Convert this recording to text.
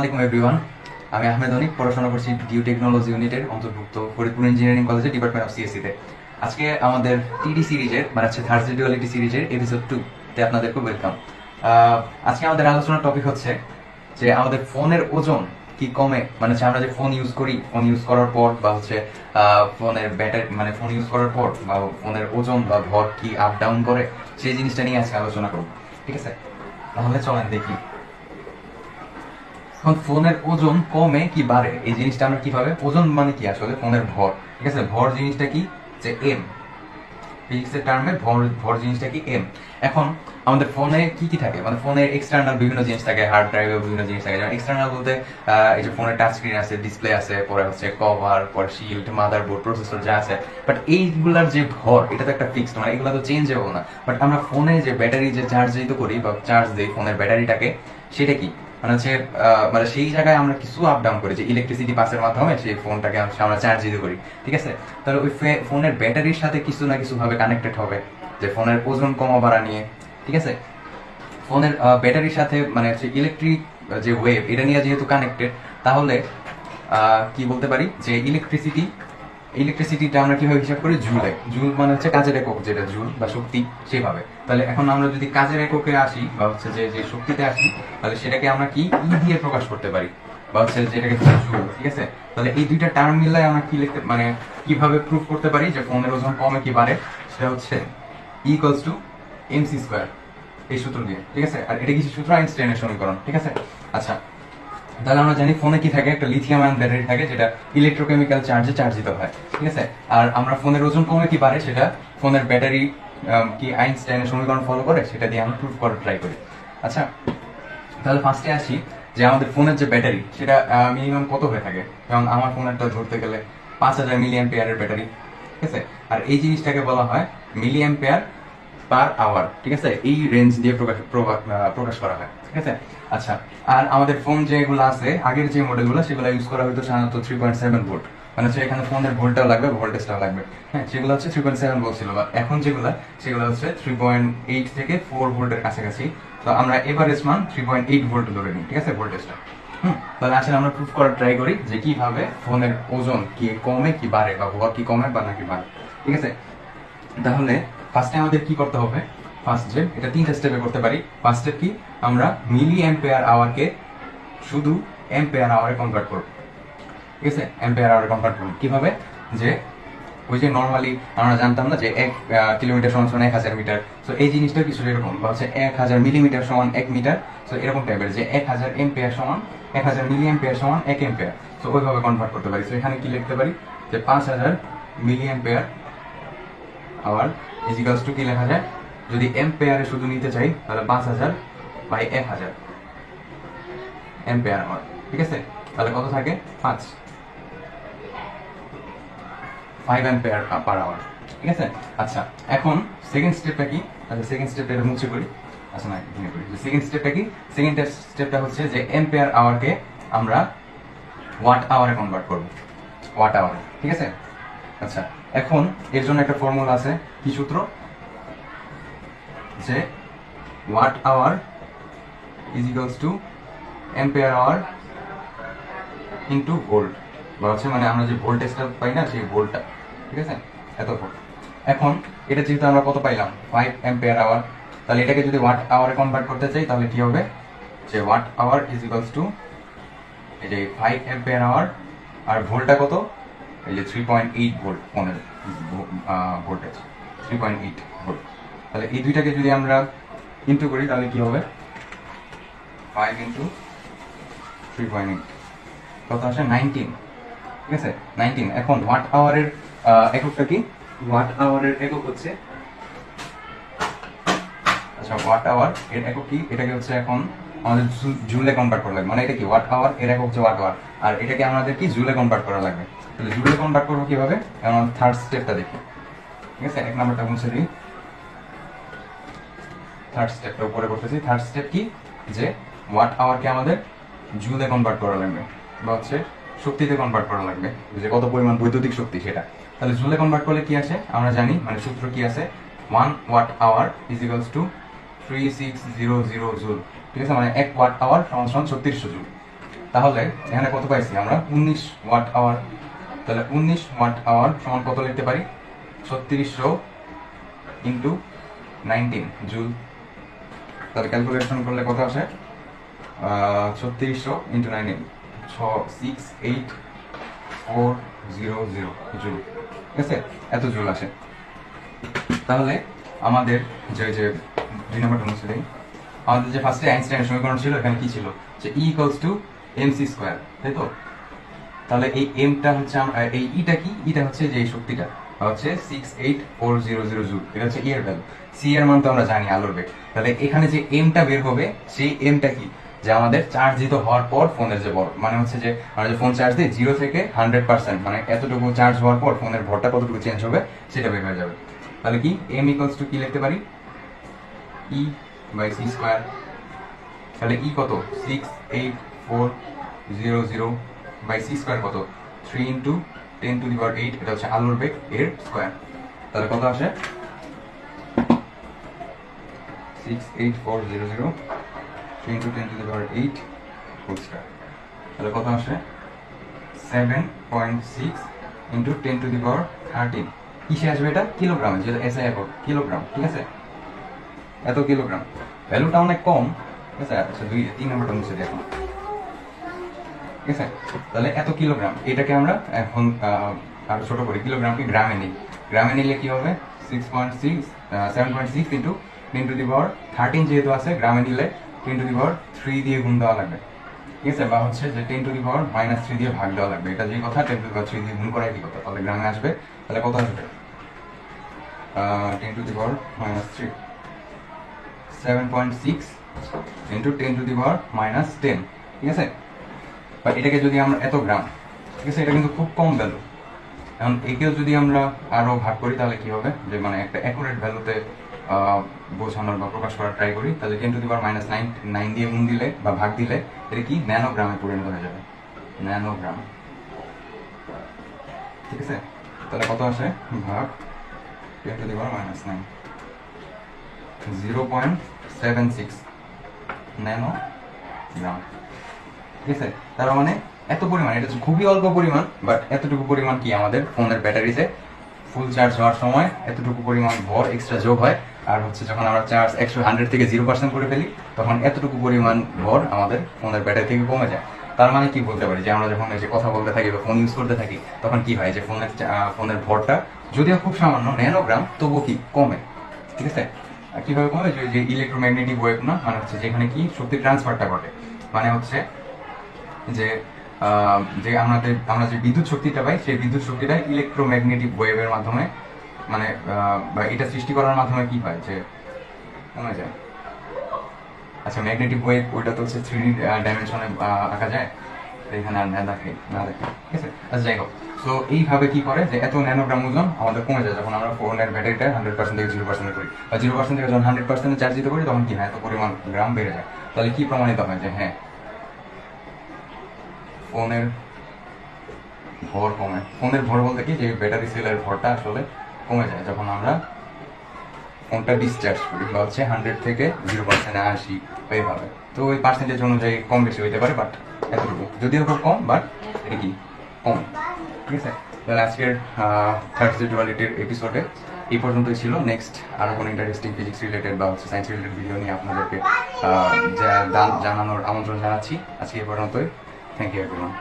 আলাইকুম এভরিওয়ান। আমি আহমেদ অনিক, পড়াশোনা করছি ডিউ টেকনোলজি ইউনিটের অন্তর্ভুক্ত ফরিদপুর ইঞ্জিনিয়ারিং কলেজের ডিপার্টমেন্ট অফ সিএসসি-তে। আজকে আমাদের টিডি সিরিজের মানে হচ্ছে থার্সডে ডুয়ালিটি সিরিজের এপিসোড 2 তে আপনাদেরকে ওয়েলকাম। আজকে আমাদের আলোচনার টপিক হচ্ছে যে আমাদের ফোনের ওজন কি কমে, মানে হচ্ছে আমরা যে ফোন ইউজ করি, ফোন ইউজ করার পর বা হচ্ছে ফোনের ব্যাটারি মানে ফোন ইউজ করার পর বা ফোনের ওজন বা ভর কি আপ ডাউন করে, সেই জিনিসটা নিয়ে আজকে আলোচনা করব। ঠিক আছে, তাহলে চলেন দেখি এখন ফোনের ওজন কমে কি বাড়ে, এই জিনিসটা আমরা কিভাবে, ওজন মানে কি আসলে ফোনের ভর। ঠিক আছে, ভর জিনিসটা কি, যে এম, ফিজিক্সের টার্মে ভর ভর জিনিসটা কি এম। এখন আমাদের ফোনে কি কি থাকে, মানে ফোনে এক্সটার্নাল বিভিন্ন জিনিস থাকে, হার্ড ড্রাইভে বিভিন্ন জিনিস থাকে। যেমন এক্সটার্নাল বলতে এই যে ফোনের টাচ স্ক্রিন আছে, ডিসপ্লে আছে, পরে হচ্ছে কভার, পরে শিল্ড, মাদারবোর্ড, প্রসেসর যা আছে। বাট এইগুলার যে ভর, এটা তো একটা ফিক্সড, মানে এগুলো তো চেঞ্জেবল না। বাট আমরা ফোনে যে ব্যাটারি যে চার্জ দিতে করি বা চার্জ দিই ফোনের ব্যাটারিটাকে, সেটা কি, মানে হচ্ছে মানে সেই জায়গায় আমরা কিছু আপ ডাউন করি, যে ইলেকট্রিসিটি পাসের মাধ্যমে সেই ফোনটাকে আমরা চার্জ দিতে করি। ঠিক আছে, তাহলে ওই ফোনের ব্যাটারির সাথে কিছু না কিছু ভাবে কানেক্টেড হবে, যে ফোনের ওজন কমা বাড়া নিয়ে। ঠিক আছে, ফোনের ব্যাটারির সাথে মানে হচ্ছে ইলেকট্রিক যে ওয়েভ, এটা নিয়ে যেহেতু কানেক্টেড, তাহলে কি বলতে পারি যে ইলেকট্রিসিটিটা আমরা কিভাবে হিসাব করি, জুলে। জুল মানে হচ্ছে কাজের একক, যেটা জুল বা শক্তি, সেভাবে। তাহলে এখন আমরা যদি কাজের এককে আসি বা হচ্ছে যে যে শক্তিতে আসি, তাহলে সেটাকে আমরা কি ই দিয়ে প্রকাশ করতে পারি, বা হচ্ছে যেটাকে জুল। ঠিক আছে, তাহলে এই দুইটা টার্ম মিলাই আমরা কি লিখতে মানে কিভাবে প্রুফ করতে পারি যে ফোনের ওজন কমে কি বাড়ে, সেটা হচ্ছে E equals to MC square, এই সূত্র দিয়ে। ঠিক আছে, আর এটা কিছু সূত্র আইনস্টাইনের সমীকরণ। ঠিক আছে, আচ্ছা, তাহলে আমরা জানি ফোনে কি থাকে, একটা লিথিয়াম আয়ন ব্যাটারি থাকে, যেটা ইলেকট্রোকেমিক্যাল চার্জে চার্জিত হয়। ঠিক আছে, আর আমরা ফোনের ওজন কমে কি বাড়ে, সেটা ফোনের ব্যাটারি কি আইনস্টাইনের সমীকরণ ফলো করে, সেটা দিয়ে আমরা প্রুফ করার ট্রাই করি। আচ্ছা, তাহলে ফার্স্টে আসি যে আমাদের ফোনের যে ব্যাটারি, সেটা মিনিমাম কত হয়ে থাকে। যেমন আমার ফোনেরটা ধরতে গেলে 5000 মিলি অ্যাম্পিয়ারের ব্যাটারি। ঠিক আছে, আর এই জিনিসটাকে বলা হয় মিলি অ্যাম্পিয়ার পার আওয়ার। ঠিক আছে, এই রেঞ্জ দিয়ে প্রকাশ করা হয়। ঠিক আছে, আচ্ছা, আর আমাদের ফোন যেগুলো আছে আগের যে মডেলগুলো, সেগুলো ইউজ করা হয়তো সাধারণত 3.7 ভোল্ট, মানে হচ্ছে এখানে ফোনের ভোল্টটাও লাগবে, ভোল্টেজটাও লাগবে। হ্যাঁ, সেগুলো হচ্ছে 3.7 বলছিল, বা এখন যেগুলো সেগুলো হচ্ছে 3.8 থেকে 4 ভোল্টের কাছাকাছি। তো আমরা এভারেজ মান 3.8 ভোল্ট ধরে নিই। ঠিক আছে, ভোল্টেজটা। তাহলে আসলে আমরা প্রুফ করার ট্রাই করি যে কিভাবে ফোনের ওজন কি কমে কি বাড়ে, বা ভর কি কমে বা নাকি বাড়ে। ঠিক আছে, তাহলে ফার্স্টে আমাদের কি করতে হবে, ফার্স্ট যে এটা 3টা স্টেপে করতে পারি। ফার্স্ট স্টেপ কি, আমরা মিলি অ্যাম্পিয়ার আওয়ারকে শুধু অ্যাম্পিয়ার আওয়ারে কনভার্ট করব। ঠিক আছে, অ্যাম্পিয়ার আওয়ারে কনভার্ট করব কিভাবে, যে ওই যে নর্মালি আমরা জানতাম না যে 1 কিলোমিটার সমান সমান 1000 মিটার। তো এই জিনিসটা কিছু এরকম, বা হচ্ছে 1000 মিলিমিটার সমান 1 মিটার। তো এরকম টাইপের, যে 1000 এম্পিয়ার সমান 1000 মিলি অ্যাম্পিয়ার সমান 1 এম্পিয়ার। তো ওইভাবে কনভার্ট করতে পারি। তো এখানে কি লিখতে পারি, যে 5000 milli ampere hour is equals to কি লেখা যায়, যদি এম্পিয়ারে শুধু নিতে চাই তাহলে 5000 বাই 1000 এম্পিয়ার আওয়ার। ঠিক আছে, তাহলে কত থাকে, 5 এম্পিয়ার পার আওয়ার। ঠিক আছে, আচ্ছা, এখন সেকেন্ড স্টেপটা কি, আচ্ছা সেকেন্ড স্টেপটা মুছে করি। আচ্ছা না, এখানে করি। সেকেন্ড স্টেপটা কি, সেকেন্ড স্টেপটা হচ্ছে যে এম্পিয়ার আওয়ারকে আমরা ওয়াট আওয়ারে কনভার্ট করব, ওয়াট আওয়ারে। ঠিক আছে, আচ্ছা, এখন এর জন্য একটা ফর্মুলা আছে, কি সূত্র, যে watt hour is equals to ampere hour into volt, বা হচ্ছে মানে আমরা যে ভোল্টেজটা পাই না, সেই ভোল্টটা। ঠিক আছে, এত ভোল্ট। এখন এটা যেহেতু আমরা কত পাইলাম, 5 এম্পিয়ার আওয়ার, তাহলে এটাকে যদি ওয়াট আওয়ারে কনভার্ট করতে চাই, তাহলে কি হবে, যে watt hour is equals to এই যে 5 এম্পিয়ার আওয়ার, আর ভোল্টটা কত, এই যে 3.8 ভোল্ট, ফোনের ভোল্টেজ 3.8 ভোল্ট। তাহলে এই দুইটাকে যদি আমরা ইন্টু করি, তাহলে কি হবে, 5 ইন্টু 3.8 কত আসে, 19। ঠিক আছে, 19। এখন ওয়াট আওয়ারের এককটা কি, ওয়াট আওয়ারের একক হচ্ছে, আচ্ছা ওয়াট আওয়ার এর একক কি, এটাকে হচ্ছে এখন আমাদের জুলে কনভার্ট করা লাগবে। মানে এটা কি, ওয়াট আওয়ার এর একক হচ্ছে ওয়াট আওয়ার, আর এটাকে আমাদের কি জুলে কনভার্ট করা লাগবে। তাহলে জুলে কনভার্ট করবো কিভাবে, এখন থার্ড স্টেপটা দেখি। ঠিক আছে, এক নাম্বারটা মুছে দিই, থার্ড স্টেপটা উপরে করতেছি। থার্ড স্টেপ কি, যে ওয়াট আওয়ারকে আমাদের জুলে কনভার্ট করা লাগবে, বা হচ্ছে শক্তিতে কনভার্ট করা লাগবে, যে কত পরিমাণ বৈদ্যুতিক শক্তি সেটা। তাহলে জুলে কনভার্ট করলে কি আসে আমরা জানি, মানে সূত্র কি আছে, 1 watt hour is equals to 3600 joule. ঠিক আছে, মানে 1 ওয়াট আওয়ার সমান সমান 3600 জুল। তাহলে এখানে কত পাইছি আমরা 19 ওয়াট আওয়ার। তাহলে 19 ওয়াট আওয়ার সমান কত লিখতে পারি 3600 ইন্টু 19 জুল। তাহলে ক্যালকুলেশন করলে কত আসে 3600 ইন্টু 19 68400 জুল। ঠিক আছে, এত জুল আসে। তাহলে আমাদের যে 2 নম্বর ছিল, আমাদের যে ফার্স্টে আইনস্টাইনের সমীকরণ ছিল, এখানে কি ছিল যে E = mc স্কয়ার, তাই তো? তাহলে এই এমটা হচ্ছে এই ইটা কি, ইটা হচ্ছে যে শক্তিটা হচ্ছে 68400 জুল। এটা হচ্ছে ই এর ভ্যালু। সি এর মান তো আমরা জানি আলোর বেগ। তাহলে এখানে যে এমটা বের হবে সেই এমটা কি, যে আমাদের চার্জিত হওয়ার পর ফোনের যে ভর, মানে হচ্ছে যে আমরা যে ফোন চার্জ দিই 0 থেকে 100%, মানে এতটুকু চার্জ হওয়ার পর ফোনের ভরটা কতটুকু চেঞ্জ হবে সেটা বের হয়ে যাবে। তাহলে কি m = কি লিখতে পারি E/c স্কয়ার। তাহলে E কত 68400 বাই c স্কয়ার কত 3 × 10⁸, এটা হচ্ছে আলোর বেগ এর স্কয়ার। তাহলে কত আসে 68400 3 × 10⁸ হোল স্কয়ার। তাহলে কত আসে 7.6 × 10⁻13। কিসে আসবে এটা কিলোগ্রামে, যেটা এসআই একক কিলোগ্রাম। ঠিক আছে, এত কিলোগ্রাম, ভ্যালুটা অনেক কম। ঠিক আছে, আচ্ছা 3 নম্বরটা মুছে দিই এখন। ঠিক আছে, তাহলে এত কিলোগ্রাম, এটাকে আমরা এখন আরো ছোট করি, কিলোগ্রামকে গ্রামে নিই। গ্রামে নিলে কি হবে 7.6 ইন্টু 10⁻13 যেহেতু আছে, গ্রামে নিলে 10⁻3 দিয়ে গুণ দেওয়া লাগবে। ঠিক আছে, বা হচ্ছে যে 10⁻³ দিয়ে ভাগ দেওয়া লাগবে। এটা যে কথা 10⁻3 দিয়ে গুণ করা একই কথা। তাহলে গ্রামে আসবে, তাহলে কত আসবে 10⁻³ 7.6 ইন্টু 10⁻10। ঠিক আছে, বা এটাকে যদি আমরা এত গ্রাম, ঠিক আছে, এটা কিন্তু খুব কম ভ্যালু। এখন একেও যদি আমরা আরো ভাগ করি তাহলে কি হবে, যে মানে একটা অ্যাকুরেট ভ্যালুতে বোঝানোর বা প্রকাশ করার ট্রাই করি, তাহলে 10⁻৯ দিয়ে গুণ দিলে বা ভাগ দিলে এটা কি ন্যানোগ্রামে পরিণত হয়ে যাবে, ন্যানোগ্রাম। ঠিক আছে, তাহলে কত আসে ভাগ 10⁻৯ 0.76 ন্যানোগ্রাম। ঠিক আছে, তার মানে এত পরিমাণ, এটা খুবই অল্প পরিমাণ, বাট এতটুকু পরিমাণ কি আমাদের ফোনের ব্যাটারিতে ফুল চার্জ হওয়ার সময় এতটুকু পরিমাণ ভর এক্সট্রা যোগ হয়। আর হচ্ছে যখন আমরা চার্জ 100 থেকে 0% করে ফেলি, তখন এতটুকু পরিমাণ ভর আমাদের ফোনের ব্যাটারি থেকে কমে যায়। তার মানে কি বলতে পারি, যে আমরা যখন এই যে কথা বলতে থাকি বা ফোন ইউজ করতে থাকি, তখন কি হয় যে ফোনের ভরটা যদিও খুব সামান্য ন্যানোগ্রাম, তবুও কি কমে। ঠিক আছে, কিভাবে কমে, যে ইলেকট্রোম্যাগনেটিক ওয়েভ না, মানে হচ্ছে যেখানে কি শক্তি ট্রান্সফারটা ঘটে, মানে হচ্ছে যে আমরা যে বিদ্যুৎ শক্তিটা পাই, সেই বিদ্যুৎ শক্তিটা ইলেকট্রোম্যাগনেটিক ওয়েভের মাধ্যমে, মানে বা এটা সৃষ্টি করার মাধ্যমে কি হয় যে কমে যায়। আচ্ছা, ম্যাগনেটিক ওয়েভ ওইটা তো হচ্ছে 3D ডাইমেনশনে আঁকা যায়, এখানে আর না দেখে। ঠিক আছে, আচ্ছা যাই হোক। সো এইভাবে কি করে যে এত ন্যানোগ্রাম ওজন আমাদের কমে যায় যখন আমরা ফোনের ব্যাটারিটা 100% থেকে 0% করি, বা 0% থেকে যখন 100% চার্জ দিতে করি, তখন কি হয় এত পরিমাণ গ্রাম বেড়ে যায়। তাহলে কি প্রমাণিত হয় যে হ্যাঁ, ফোনের ভর কমে। ফোনের ভর বলতে কি, যে ব্যাটারি সেলের ভরটা আসলে কমে যায় যখন আমরা ফোনটা ডিসচার্জ করি, বা হচ্ছে 100 থেকে 0% আসি এইভাবে। তো ওই পার্সেন্টেজ অনুযায়ী কম বেশি হইতে পারে, বাট এতটুকু, যদিও খুব কম, বাট এটা কি কম। ঠিক আছে, তাহলে আজকের থার্ড ডুয়ালিটির এপিসোডে এই পর্যন্তই ছিল। নেক্সট আরো কোনো ইন্টারেস্টিং ফিজিক্স রিলেটেড বা হচ্ছে সায়েন্স রিলেটেড ভিডিও নিয়ে আপনাদেরকে জানানোর আমন্ত্রণ জানাচ্ছি। আজকে এই পর্যন্তই। Thank you everyone.